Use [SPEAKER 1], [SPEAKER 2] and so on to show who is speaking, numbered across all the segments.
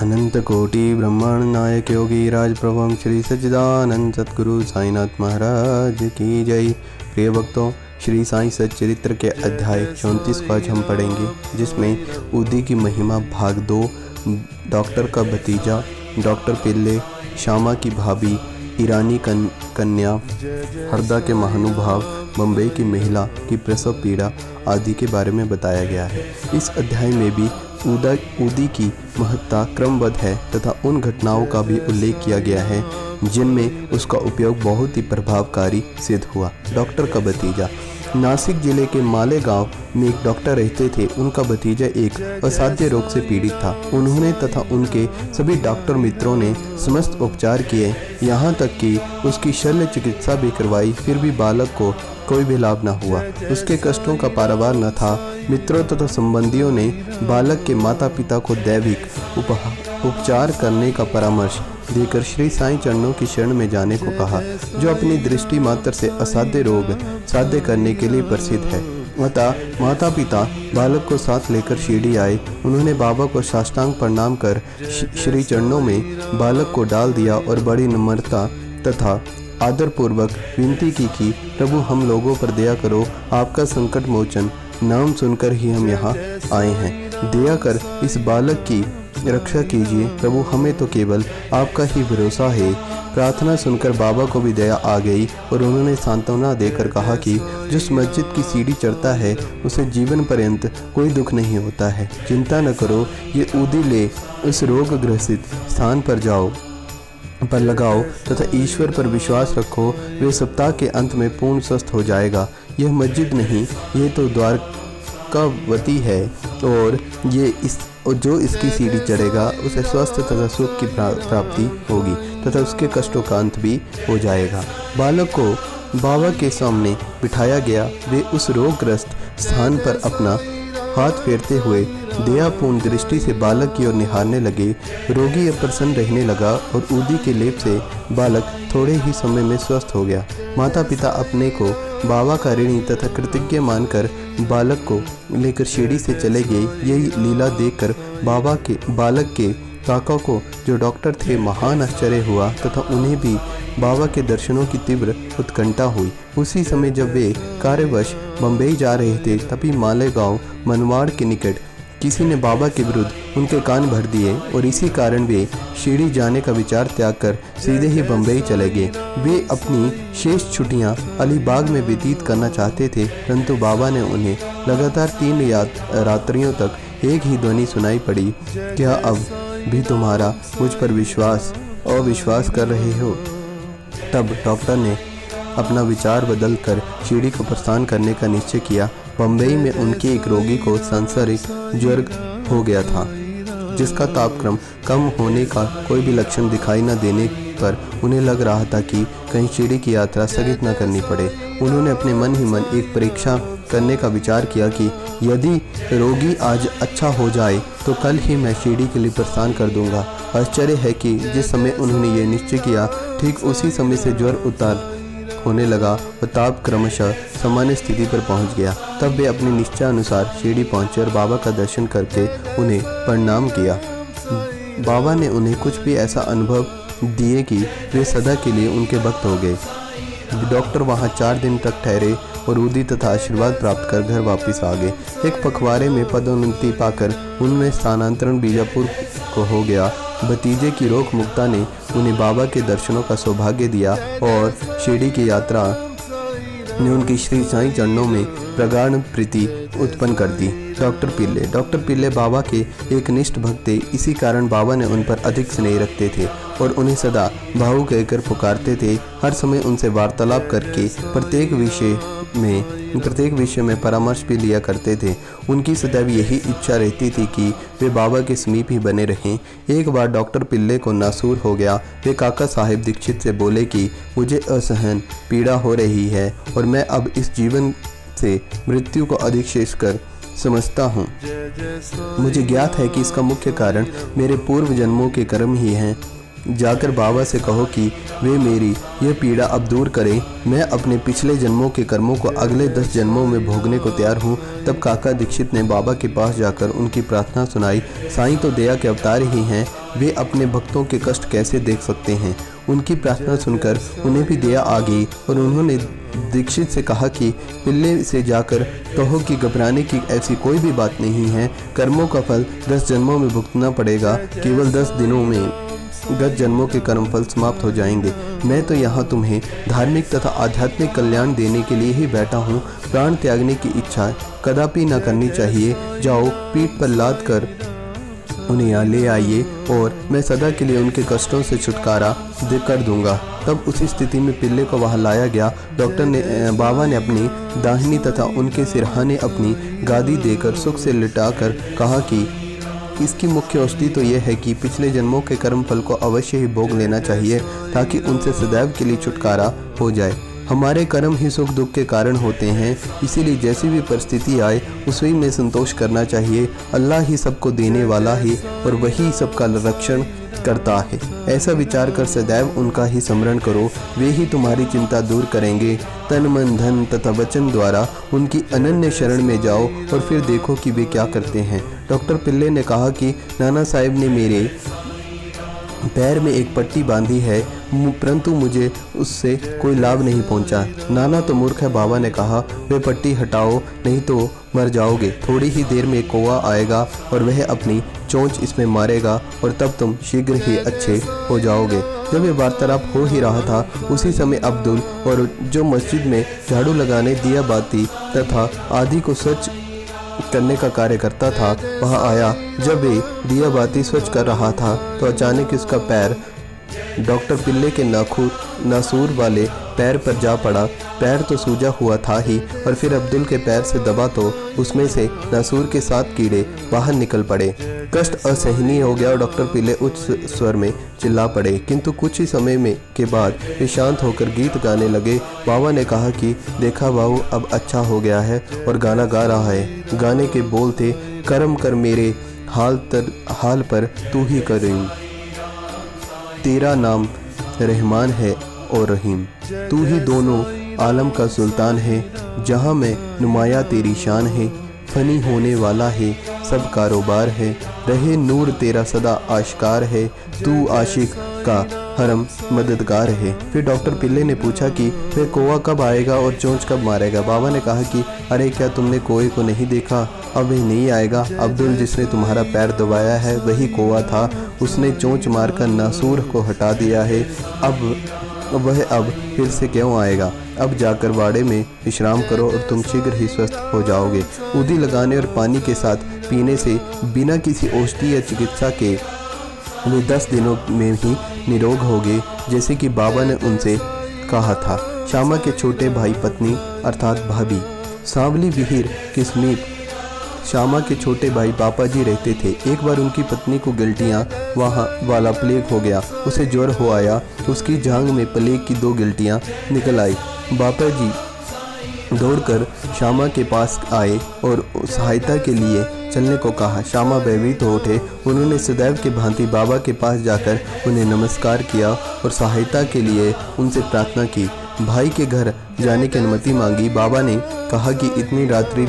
[SPEAKER 1] अनंत कोटि ब्रह्मांड नायक योगी राज प्रभु श्री सच्चिदानंद सतगुरु साईनाथ महाराज की जय। प्रिय भक्तों, श्री साईं सच्चरित्र के अध्याय 34 को आज हम पढ़ेंगे, जिसमें उदी की महिमा भाग 2, डॉक्टर का भतीजा, डॉक्टर पिल्ले, श्यामा की भाभी, ईरानी कन्या, हरदा के महानुभाव, बम्बई की महिला की प्रसव पीड़ा आदि के बारे में बताया गया है। इस अध्याय में भी उदी की महत्ता क्रमबद्ध है तथा उन घटनाओं का भी उल्लेख किया गया है जिनमें उसका उपयोग बहुत ही प्रभावकारी सिद्ध हुआ। डॉक्टर का भतीजा। नासिक जिले के मालेगांव में एक डॉक्टर रहते थे। उनका भतीजा एक असाध्य रोग से पीड़ित था। उन्होंने तथा उनके सभी डॉक्टर मित्रों ने समस्त उपचार किए, यहाँ तक कि उसकी शल्य चिकित्सा भी करवाई, फिर भी बालक को कोई भी लाभ न हुआ। उसके कष्टों का पारावार न था। मित्रों तथा संबंधियों ने बालक के माता पिता को दैविक उपचार करने का परामर्श देकर श्री साईं चरणों की शरण में जाने को कहा, जो अपनी दृष्टि मात्र से असाध्य रोग साध्य करने के लिए प्रसिद्ध है। अतः माता पिता बालक को साथ लेकर शिरडी आए। उन्होंने बाबा को साष्टांग प्रणाम कर श्री चरणों में बालक को डाल दिया और बड़ी नम्रता तथा आदरपूर्वक विनती की कि प्रभु, हम लोगों पर दया करो, आपका संकट मोचन नाम सुनकर ही हम यहाँ आए हैं। दया कर इस बालक की रक्षा कीजिए प्रभु, हमें तो केवल आपका ही भरोसा है। प्रार्थना सुनकर बाबा को भी दया आ गई और उन्होंने सांत्वना देकर कहा कि जिस मस्जिद की सीढ़ी चढ़ता है उसे जीवन पर्यंत कोई दुख नहीं होता है। चिंता न करो, ये उदी ले उस रोग ग्रसित स्थान पर लगाओ तथा ईश्वर पर विश्वास रखो, वे सप्ताह के अंत में पूर्ण स्वस्थ हो जाएगा। यह मस्जिद नहीं, ये तो द्वारकावती है और जो इसकी सीढ़ी चढ़ेगा उसे स्वस्थ तथा सुख की प्राप्ति होगी तथा उसके कष्टों का अंत भी हो जाएगा। बालक को बाबा के सामने बिठाया गया। वे उस रोगग्रस्त स्थान पर अपना हाथ फेरते हुए दयापूर्ण दृष्टि से बालक की ओर निहारने लगे। रोगी अप्रसन्न रहने लगा और उदी के लेप से बालक थोड़े ही समय में स्वस्थ हो गया। माता पिता अपने को बाबा का ऋणी तथा कृतज्ञ मानकर बालक को लेकर शिरडी से चले गए। यही लीला देखकर बालक के काका को, जो डॉक्टर थे, महान आश्चर्य हुआ तथा उन्हें भी बाबा के दर्शनों की तीव्र उत्कंठा हुई। उसी समय जब वे कार्यवश बम्बई जा रहे थे, तभी मालेगांव मनवाड़ के निकट किसी ने बाबा के विरुद्ध उनके कान भर दिए और इसी कारण वे शिरडी जाने का विचार त्याग कर सीधे ही बम्बई चले गए। वे अपनी शेष छुट्टियां अलीबाग में व्यतीत करना चाहते थे, परंतु बाबा ने उन्हें लगातार 3 रात्रियों तक एक ही ध्वनि सुनाई पड़ी, क्या अब भी तुम्हारा मुझ पर अविश्वास कर रहे हो? तब डॉक्टर ने अपना विचार बदल कर शिरडी को प्रस्थान करने का निश्चय किया। बम्बई में उनके एक रोगी को सांसारिक ज्वर हो गया था, जिसका तापक्रम कम होने का कोई भी लक्षण दिखाई न देने पर उन्हें लग रहा था कि कहीं शिरडी की यात्रा स्थगित न करनी पड़े। उन्होंने अपने मन ही मन एक परीक्षा करने का विचार किया कि यदि रोगी आज अच्छा हो जाए तो कल ही मैं शिरडी के लिए प्रस्थान कर दूंगा। आश्चर्य है कि जिस समय उन्होंने ये निश्चय किया, ठीक उसी समय से ज्वर उतार होने लगा और ताप क्रमशः सामान्य स्थिति पर पहुंच गया। तब वे अपने निश्चय अनुसार शिरडी पहुंचे और बाबा का दर्शन करके उन्हें प्रणाम किया। बाबा ने उन्हें कुछ भी ऐसा अनुभव दिए कि वे सदा के लिए उनके भक्त हो गए। डॉक्टर वहां 4 दिन तक ठहरे और उदी तथा आशीर्वाद प्राप्त कर घर वापस आ गए। एक पखवाड़े में पदोन्नति पाकर उन्हें स्थानांतरण बीजापुर को हो गया। भतीजे की रोग मुक्ता ने उन्हें बाबा के दर्शनों का सौभाग्य दिया और शिरडी की यात्रा ने उनकी श्री साईं चरणों में प्रगाढ़ प्रीति उत्पन्न कर दी। डॉक्टर पिल्ले बाबा के एक निष्ठ भक्त थे। इसी कारण बाबा ने उन पर अधिक स्नेह रखते थे और उन्हें सदा भाऊ कहकर पुकारते थे। हर समय उनसे वार्तालाप करके प्रत्येक विषय में परामर्श भी लिया करते थे। उनकी सदैव यही इच्छा रहती थी कि वे बाबा के समीप ही बने रहें। एक बार डॉक्टर पिल्ले को नासूर हो गया। वे काका साहेब दीक्षित से बोले कि मुझे असहन पीड़ा हो रही है और मैं अब इस जीवन से मृत्यु को अधिक श्रेष्ठकर समझता हूँ। मुझे ज्ञात है कि इसका मुख्य कारण मेरे पूर्व जन्मों के कर्म ही हैं। जाकर बाबा से कहो कि वे मेरी यह पीड़ा अब दूर करें। मैं अपने पिछले जन्मों के कर्मों को अगले 10 जन्मों में भोगने को तैयार हूँ। तब काका दीक्षित ने बाबा के पास जाकर उनकी प्रार्थना सुनाई। साईं तो दया के अवतार ही हैं, वे अपने भक्तों के कष्ट कैसे देख सकते हैं। उनकी प्रार्थना सुनकर उन्हें भी दया आ गई और उन्होंने दीक्षित से कहा कि पिल्ले से जाकर कहो कि घबराने की ऐसी कोई भी बात नहीं है। कर्मों का फल 10 जन्मों में भुगतना पड़ेगा। केवल 10 दिनों में 10 जन्मों के कर्मफल समाप्त हो जाएंगे। मैं तो यहाँ तुम्हें धार्मिक तथा आध्यात्मिक कल्याण देने के लिए ही बैठा हूँ। प्राण त्यागने की इच्छा कदापि न करनी चाहिए। जाओ, पीठ पर लाद कर उन्हें यहाँ ले आइए और मैं सदा के लिए उनके कष्टों से छुटकारा कर दूंगा। तब उसी स्थिति में पिल्ले को वहाँ लाया गया। बाबा ने अपनी दाहिनी तथा उनके सिरहाने अपनी गादी देकर सुख से लिटाकर कहा कि इसकी मुख्य औषधि तो यह है कि पिछले जन्मों के कर्म फल को अवश्य ही भोग लेना चाहिए ताकि उनसे सदैव के लिए छुटकारा हो जाए। हमारे कर्म ही सुख दुख के कारण होते हैं, इसीलिए जैसी भी परिस्थिति आए उसी में संतोष करना चाहिए। अल्लाह ही सबको देने वाला है और वही सबका रक्षण करता है। ऐसा विचार कर सदैव उनका ही स्मरण करो, वे ही तुम्हारी चिंता दूर करेंगे। तन मन धन तथा वचन द्वारा उनकी अनन्य शरण में जाओ और फिर देखो कि वे क्या करते हैं। डॉक्टर पिल्ले ने कहा कि नाना साहब ने मेरे पैर में एक पट्टी बांधी है, परंतु मुझे उससे कोई लाभ नहीं पहुंचा। नाना तो मूर्ख है। बाबा ने कहा, वे पट्टी हटाओ नहीं तो मर जाओगे। थोड़ी ही देर में कौवा आएगा और वह अपनी चोंच इसमें मारेगा और तब तुम शीघ्र ही अच्छे हो जाओगे। जब ये वार्तालाप हो ही रहा था उसी समय अब्दुल और जो मस्जिद में झाड़ू लगाने, दिया बाती तथा आदि को स्वच्छ करने का कार्य करता था वहाँ आया। जब वे दिया बाती स्वच्छ कर रहा था तो अचानक उसका पैर डॉक्टर पिल्ले के नासूर वाले पैर पर जा पड़ा। पैर तो सूजा हुआ था ही और फिर अब्दुल के पैर से दबा तो उसमें से नासूर के 7 कीड़े बाहर निकल पड़े। कष्ट असहनीय हो गया और डॉक्टर पिल्ले उच्च स्वर में चिल्ला पड़े, किंतु कुछ ही समय में के बाद वे शांत होकर गीत गाने लगे। बाबा ने कहा कि देखा बाबू, अब अच्छा हो गया है और गाना गा रहा है। गाने के बोल थे, कर्म कर मेरे हाल पर तू ही करीम, तेरा नाम रहमान है और रहीम, तू ही दोनों आलम का सुल्तान है, जहाँ में नुमाया तेरी शान है, फनी होने वाला है सब कारोबार है, रहे नूर तेरा सदा आश्कार है, तू आशिक का हरम मददगार है। फिर डॉक्टर पिल्ले ने पूछा कि वह कौवा कब आएगा और चोंच कब मारेगा। बाबा ने कहा कि अरे क्या तुमने कौवे को नहीं देखा, अब वह नहीं आएगा। अब्दुल जिसने तुम्हारा पैर दबाया है वही कौवा था, उसने चोंच मारकर नासूर को हटा दिया है। अब फिर से क्यों आएगा। अब जाकर वाड़े में विश्राम करो और तुम शीघ्र ही स्वस्थ हो जाओगे। उदी लगाने और पानी के साथ पीने से बिना किसी औषधि या चिकित्सा के वे 10 दिनों में ही निरोग होगे, जैसे कि बाबा ने उनसे कहा था। श्यामा के छोटे भाई पत्नी अर्थात भाभी सांवली विहीर के समीप श्यामा के छोटे भाई पापा जी रहते थे। एक बार उनकी पत्नी को गिल्टियाँ वाला प्लेग हो गया, उसे ज्वर हो आया। उसकी जांघ में प्लेग की 2 गिल्टियाँ निकल आई। बापा जी दौड़कर श्यामा के पास आए और सहायता के लिए चलने को कहा। श्यामा भयभीत हो उठे। उन्होंने सदैव की भांति बाबा के पास जाकर उन्हें नमस्कार किया और सहायता के लिए उनसे प्रार्थना की। भाई के घर जाने की अनुमति मांगी। बाबा ने कहा कि इतनी रात्रि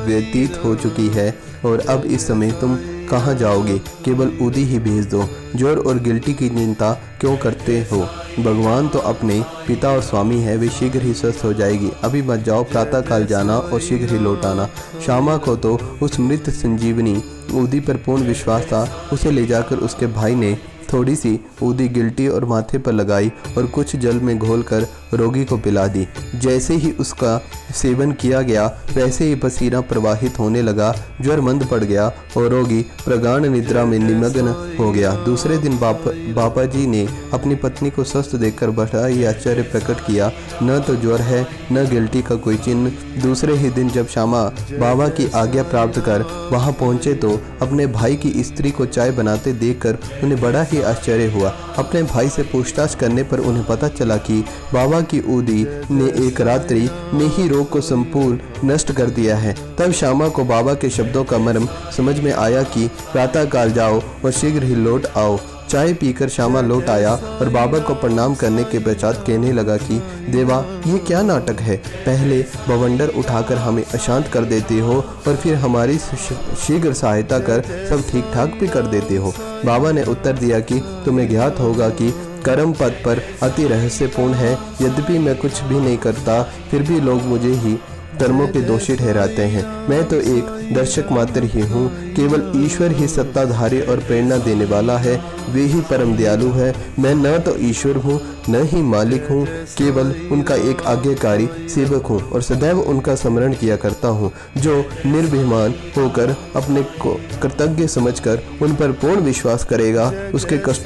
[SPEAKER 1] व्यतीत हो चुकी है और अब इस समय तुम कहाँ जाओगे, केवल उदी ही भेज दो। ज्वर और गिल्टी की चिंता क्यों करते हो, भगवान तो अपने पिता और स्वामी है, वे शीघ्र ही स्वस्थ हो जाएगी। अभी मत जाओ, प्रातःकाल जाना और शीघ्र ही लौट आना। श्यामा को तो उस मृत संजीवनी उदी पर पूर्ण विश्वास था। उसे ले जाकर उसके भाई ने थोड़ी सी उदी गिल्टी और माथे पर लगाई और कुछ जल में घोलकर रोगी को पिला दी। जैसे ही उसका सेवन किया गया वैसे ही पसीना प्रवाहित होने लगा, ज्वर मंद पड़ गया और रोगी प्रगाढ़ निद्रा में निमग्न हो गया। दूसरे दिन बापा जी ने अपनी पत्नी को स्वस्थ देखकर बड़ा ही आश्चर्य प्रकट किया। न तो ज्वर है न गिल्टी का कोई चिन्ह। दूसरे ही दिन जब श्यामा बाबा की आज्ञा प्राप्त कर वहां पहुंचे तो अपने भाई की स्त्री को चाय बनाते देखकर उन्हें बड़ा ही आश्चर्य हुआ। अपने भाई से पूछताछ करने पर उन्हें पता चला कि बाबा की उदी ने एक रात्रि में ही रोग को संपूर्ण नष्ट कर दिया है। तब श्यामा को बाबा के शब्दों का मर्म समझ में आया कि प्रातःकाल जाओ और शीघ्र ही लौट आओ। चाय पीकर श्यामा लौट आया और बाबा को प्रणाम करने के पश्चात कहने लगा कि देवा, ये क्या नाटक है? पहले बवंडर उठाकर हमें अशांत कर देते हो और फिर हमारी शीघ्र सहायता कर सब ठीक ठाक भी कर देते हो। बाबा ने उत्तर दिया कि तुम्हें ज्ञात होगा कि कर्म पद पर अति रहस्यपूर्ण है। यद्यपि मैं कुछ भी नहीं करता, फिर भी लोग मुझे ही कर्मों के दोषी ठहराते हैं। मैं तो एक दर्शक मात्र ही हूँ। केवल ईश्वर ही सत्ताधारी और प्रेरणा देने वाला है। वे ही परम दयालु है। मैं न तो ईश्वर हूँ न ही मालिक हूँ, केवल उनका एक आज्ञाकारी सेवक हूँ और सदैव उनका स्मरण किया करता हूँ। जो निर्भिमान होकर अपने को कृतज्ञ समझकर उन पर पूर्ण विश्वास करेगा, उसके कष्ट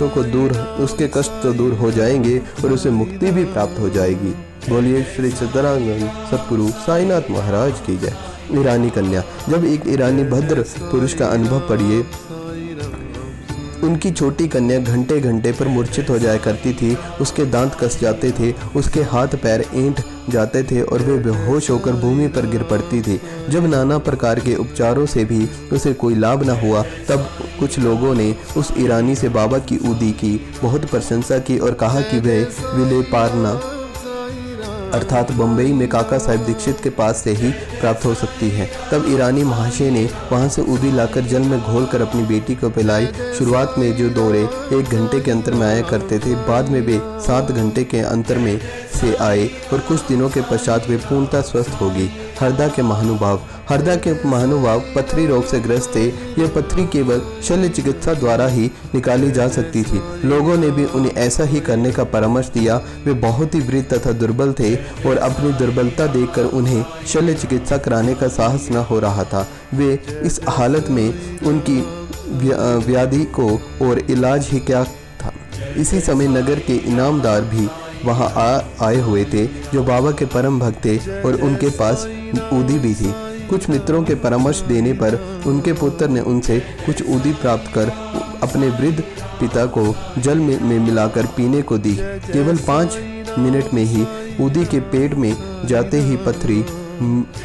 [SPEAKER 1] तो दूर हो जाएंगे और उसे मुक्ति भी प्राप्त हो जाएगी। बोलिए श्री सतरानंद सतगुरु साईनाथ महाराज की जय। ईरानी कन्या। जब एक ईरानी भद्र पुरुष का अनुभव पढ़िए, उनकी छोटी कन्या घंटे घंटे पर मूर्छित हो जाया करती थी। उसके दांत कस जाते थे, उसके हाथ पैर ऐंठ जाते थे और वे बेहोश होकर भूमि पर गिर पड़ती थी। जब नाना प्रकार के उपचारों से भी उसे कोई लाभ न हुआ, तब कुछ लोगों ने उस ईरानी से बाबा की उदी की बहुत प्रशंसा की और कहा कि वह विलेपार्ना अर्थात बम्बई में काका साहब दीक्षित के पास से ही प्राप्त हो सकती है। तब ईरानी महाशय ने वहां से उदी लाकर जल में घोलकर अपनी बेटी को पिलाई। शुरुआत में जो दौरे 1 घंटे के अंतर में आया करते थे, बाद में वे 7 घंटे के अंतर में से आए और कुछ दिनों के पश्चात वे पूर्णतः स्वस्थ होगी। हरदा के महानुभाव पथरी रोग से ग्रस्त थे। यह पथरी केवल शल्य चिकित्सा द्वारा ही निकाली जा सकती थी। लोगों ने भी उन्हें ऐसा ही करने का परामर्श दिया। वे बहुत ही वृद्ध तथा दुर्बल थे और अपनी दुर्बलता देखकर उन्हें शल्य चिकित्सा कराने का साहस न हो रहा था। वे इस हालत में उनकी व्याधि को और इलाज ही क्या था। इसी समय नगर के इनामदार भी वहां आए हुए थे, जो बाबा के परम भक्त थे और उनके पास उदी भी थी। कुछ मित्रों के परामर्श देने पर उनके पुत्र ने उनसे कुछ उदी प्राप्त कर अपने वृद्ध पिता को जल में मिलाकर पीने को दी। केवल 5 मिनट में ही उदी के पेट में जाते ही पथरी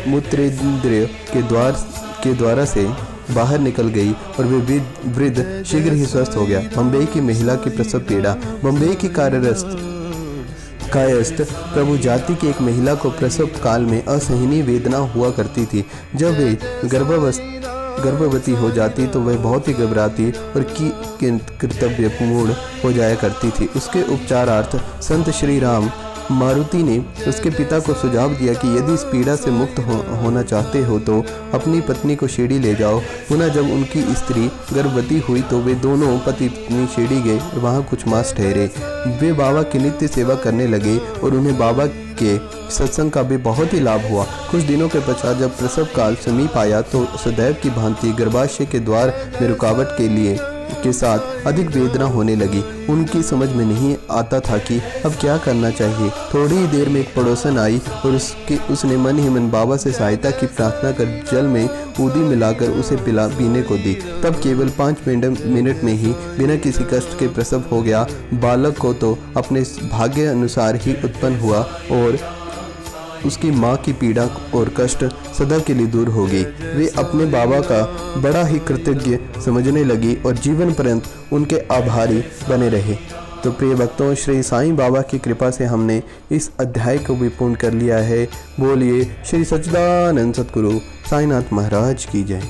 [SPEAKER 1] मूत्रेंद्रिय के द्वारा से बाहर निकल गई और वे वृद्ध शीघ्र ही स्वस्थ हो गया। बम्बई की महिला की प्रसव पीड़ा। बम्बई की कायस्थ प्रभु जाति की एक महिला को प्रसव काल में असहनीय वेदना हुआ करती थी। जब वे गर्भवती हो जाती तो वह बहुत ही घबराती और कर्तव्यपूर्ण हो जाया करती थी। उसके उपचारार्थ संत श्री राम मारुति ने उसके पिता को सुझाव दिया कि यदि इस पीड़ा से मुक्त होना चाहते हो तो अपनी पत्नी को शिरडी ले जाओ। पुनः जब उनकी स्त्री गर्भवती हुई तो वे दोनों पति पत्नी शिरडी गए, वहाँ कुछ मास ठहरे। वे बाबा की नित्य सेवा करने लगे और उन्हें बाबा के सत्संग का भी बहुत ही लाभ हुआ। कुछ दिनों के पश्चात जब प्रसव काल समीप आया तो सदैव की भांति गर्भाशय के द्वार में रुकावट के साथ अधिक वेदना होने लगी। उनकी समझ में नहीं आता था कि अब क्या करना चाहिए। थोड़ी ही देर में एक पड़ोसन आई और उसने मन ही मन बाबा से सहायता की प्रार्थना कर जल में उदी मिलाकर उसे पीने को दी। तब केवल 5 मिनट में ही बिना किसी कष्ट के प्रसव हो गया। बालक को तो अपने भाग्य अनुसार ही उत्पन्न हुआ और उसकी माँ की पीड़ा और कष्ट सदा के लिए दूर हो गई। वे अपने बाबा का बड़ा ही कृतज्ञ समझने लगी और जीवन पर्यंत उनके आभारी बने रहे। तो प्रिय भक्तों, श्री साईं बाबा की कृपा से हमने इस अध्याय को भी पूर्ण कर लिया है। बोलिए श्री सच्चिदानंद सतगुरु साईनाथ महाराज की जय।